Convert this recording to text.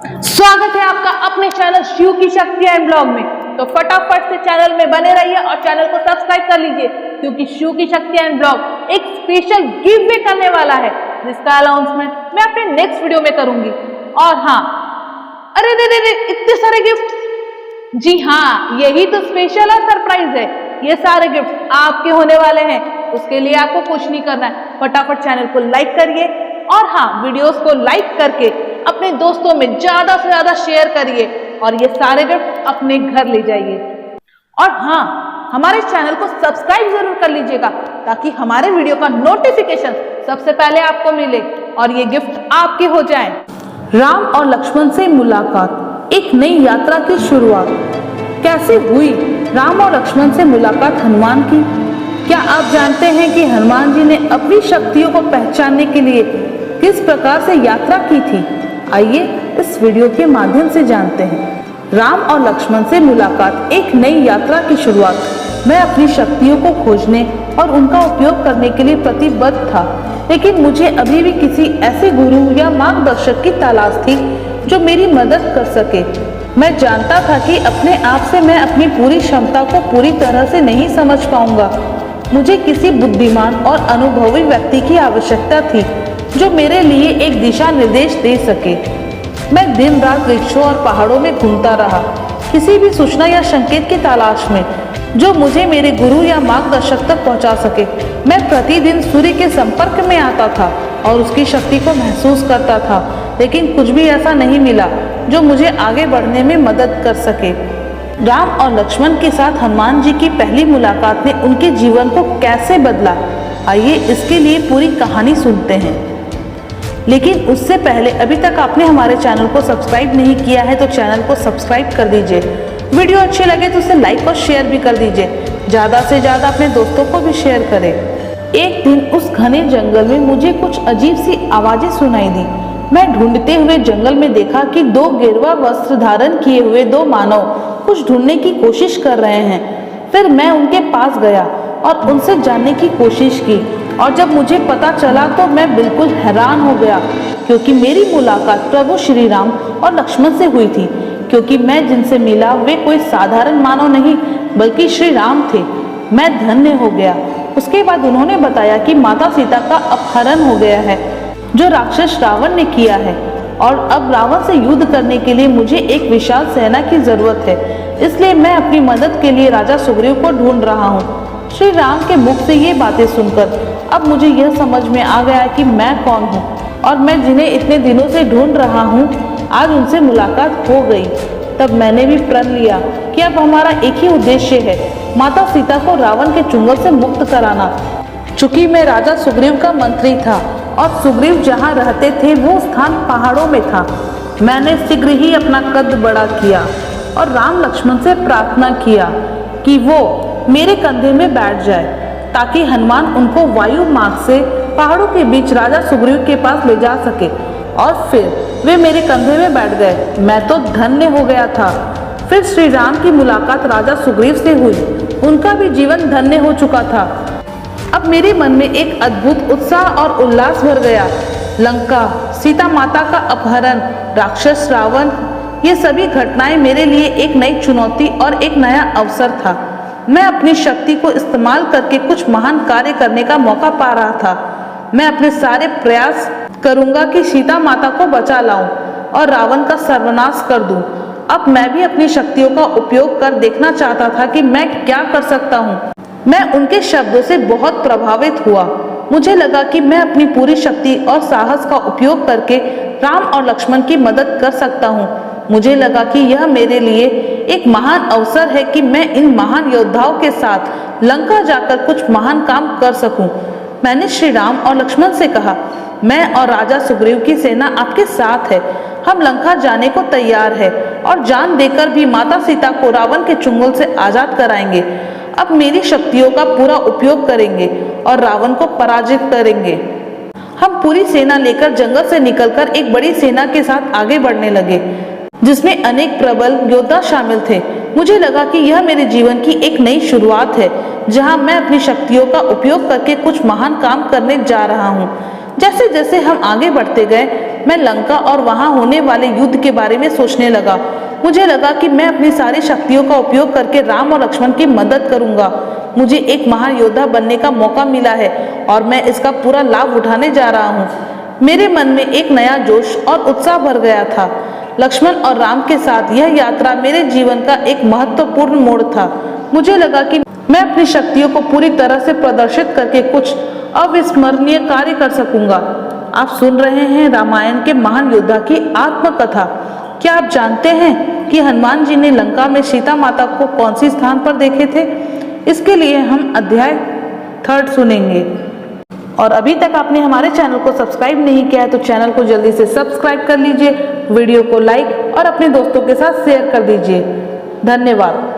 स्वागत है आपका अपने चैनल शिव की शक्ति एंड ब्लॉग में। तो फटाफट से चैनल में बने रहिए और चैनल को सब्सक्राइब कर लीजिए, क्योंकि शिव की शक्ति एंड ब्लॉग एक स्पेशल गिव वे करने वाला है, जिसका अनाउंसमेंट मैं अपने नेक्स्ट वीडियो में करूंगी। और हाँ, अरे रे इतने सारे गिफ्ट! जी हाँ, यही तो स्पेशल और सरप्राइज है। ये सारे गिफ्ट आपके होने वाले हैं। उसके लिए आपको कुछ नहीं करना है, फटाफट चैनल को लाइक करिए और हाँ, वीडियोस को लाइक करके अपने दोस्तों में ज्यादा से ज्यादा शेयर करिए और ये सारे गिफ्ट अपने घर ले जाइए। और हाँ, हमारे चैनल को सब्सक्राइब जरूर कर लीजिएगा, ताकि हमारे वीडियो का नोटिफिकेशन सबसे पहले आपको मिले और ये गिफ्ट आपके हो जाए। राम और लक्ष्मण से मुलाकात, एक नई यात्रा की शुरुआत। कैसे हुई राम और लक्ष्मण से मुलाकात हनुमान की? क्या आप जानते हैं कि हनुमान जी ने अपनी शक्तियों को पहचानने के लिए किस प्रकार से यात्रा की थी? आइए इस वीडियो के माध्यम से जानते हैं। राम और लक्ष्मण से मुलाकात, एक नई यात्रा की शुरुआत। मैं अपनी शक्तियों को खोजने और उनका उपयोग करने के लिए प्रतिबद्ध था, लेकिन मुझे अभी भी किसी ऐसे गुरु या मार्गदर्शक की तलाश थी जो मेरी मदद कर सके। मैं जानता था कि अपने आप से मैं अपनी पूरी क्षमता को पूरी तरह से नहीं समझ पाऊंगा। मुझे किसी बुद्धिमान और अनुभवी व्यक्ति की आवश्यकता थी जो मेरे लिए एक दिशा निर्देश दे सके। मैं दिन रात वृक्षों और पहाड़ों में घूमता रहा, किसी भी सूचना या संकेत की तलाश में जो मुझे मेरे गुरु या मार्गदर्शक तक पहुंचा सके। मैं प्रतिदिन सूर्य के संपर्क में आता था और उसकी शक्ति को महसूस करता था, लेकिन कुछ भी ऐसा नहीं मिला जो मुझे आगे बढ़ने में मदद कर सके। राम और लक्ष्मण के साथ हनुमान जी की पहली मुलाकात ने उनके जीवन को कैसे बदला, आइए इसके लिए पूरी कहानी सुनते हैं। लेकिन उससे पहले अभी तक आपने हमारे चैनल को सब्सक्राइब नहीं किया है तो चैनल को सब्सक्राइब कर दीजिए। वीडियो अच्छी लगे तो उसे लाइक और शेयर भी कर दीजिए। ज़्यादा से ज़्यादा अपने दोस्तों को भी शेयर करें। एक दिन उस घने जंगल में मुझे कुछ अजीब सी आवाज़ें सुनाई दी। मैं ढूंढते हुए जंगल में देखा कि दो गेरुआ वस्त्र धारण किए हुए दो मानव कुछ ढूंढने की कोशिश कर रहे हैं। फिर मैं उनके पास गया और उनसे जानने की कोशिश की, और जब मुझे पता चला तो मैं बिल्कुल हैरान हो गया, क्योंकि मेरी मुलाकात प्रभु श्री राम और लक्ष्मण से हुई थी। क्योंकि मैं जिनसे मिला वे कोई साधारण मानव नहीं बल्कि श्री राम थे। मैं धन्य हो गया। उसके बाद उन्होंने बताया कि माता सीता का अपहरण हो गया है, जो राक्षस रावण ने किया है, और अब रावण से युद्ध करने के लिए मुझे एक विशाल सेना की जरूरत है। इसलिए मैं अपनी मदद के लिए राजा सुग्रीव को ढूंढ रहा हूँ। श्री राम के मुख से ये बातें सुनकर अब मुझे यह समझ में आ गया कि मैं कौन हूँ, और मैं जिन्हें इतने दिनों से ढूंढ रहा हूँ, आज उनसे मुलाकात हो गई। तब मैंने भी प्रण लिया कि अब हमारा एक ही उद्देश्य है, माता सीता को रावण के चुंगल से मुक्त कराना। चूंकि मैं राजा सुग्रीव का मंत्री था और सुग्रीव जहाँ रहते थे वो स्थान पहाड़ों में था, मैंने शीघ्र ही अपना कद बड़ा किया और राम लक्ष्मण से प्रार्थना किया कि वो मेरे कंधे में बैठ जाए, ताकि हनुमान उनको वायु मार्ग से पहाड़ों के बीच राजा सुग्रीव के पास ले जा सके। और फिर वे मेरे कंधे में बैठ गए। मैं तो धन्य हो गया था। फिर श्री राम की मुलाकात राजा सुग्रीव से हुई। उनका भी जीवन धन्य हो चुका था। अब मेरे मन में एक अद्भुत उत्साह और उल्लास भर गया। लंका, सीता माता का अपहरण, राक्षस रावण, ये सभी घटनाएं मेरे लिए एक नई चुनौती और एक नया अवसर था। मैं अपनी शक्ति को इस्तेमाल करके कुछ महान कार्य करने का मौका पा रहा था। मैं अपने सारे प्रयास करूंगा कि सीता माता को बचा लाऊं और रावण का सर्वनाश कर दूं। अब मैं भी अपनी शक्तियों का उपयोग कर देखना चाहता था कि मैं क्या कर सकता हूं। मैं उनके शब्दों से बहुत प्रभावित हुआ। मुझे लगा कि मैं अपनी पूरी शक्ति और साहस का उपयोग करके राम और लक्ष्मण की मदद कर सकता हूँ। मुझे लगा कि यह मेरे लिए एक महान अवसर है कि मैं इन महान योद्धाओं के साथ लंका जाकर कुछ महान काम कर सकूं। मैंने श्री राम और लक्ष्मण से कहा, मैं और राजा सुग्रीव की सेना आपके साथ है। हम लंका जाने को तैयार है और जान देकर भी माता सीता को रावण के चुंगल से आजाद कराएंगे। अब मेरी शक्तियों का पूरा उपयोग करेंगे और रावण को पराजित करेंगे। हम पूरी सेना लेकर जंगल से निकलकर एक बड़ी सेना के साथ आगे बढ़ने लगे, जिसमें अनेक प्रबल योद्धा शामिल थे। मुझे लगा कि यह मेरे जीवन की एक नई शुरुआत है, जहां मैं अपनी शक्तियों का उपयोग करके कुछ महान काम करने जा रहा हूं। जैसे जैसे हम आगे बढ़ते गए मैं लंका और वहां होने वाले युद्ध के बारे में सोचने लगा। मुझे लगा कि मैं अपनी सारी शक्तियों का उपयोग करके राम और लक्ष्मण की मदद करूंगा। मुझे एक महान योद्धा बनने का मौका मिला है और मैं इसका पूरा लाभ उठाने जा रहा हूँ। मेरे मन में एक नया जोश और उत्साह भर गया था। लक्ष्मण और राम के साथ यह यात्रा मेरे जीवन का एक महत्वपूर्ण मोड़ था। मुझे लगा कि मैं अपनी शक्तियों को पूरी तरह से प्रदर्शित करके कुछ अविस्मरणीय कार्य कर सकूंगा। आप सुन रहे हैं रामायण के महान योद्धा की आत्मकथा। क्या आप जानते हैं कि हनुमान जी ने लंका में सीता माता को कौन सी स्थान पर देखे थे? इसके लिए हम अध्याय 3 सुनेंगे। और अभी तक आपने हमारे चैनल को सब्सक्राइब नहीं किया है तो चैनल को जल्दी से सब्सक्राइब कर लीजिए, वीडियो को लाइक और अपने दोस्तों के साथ शेयर कर दीजिए। धन्यवाद।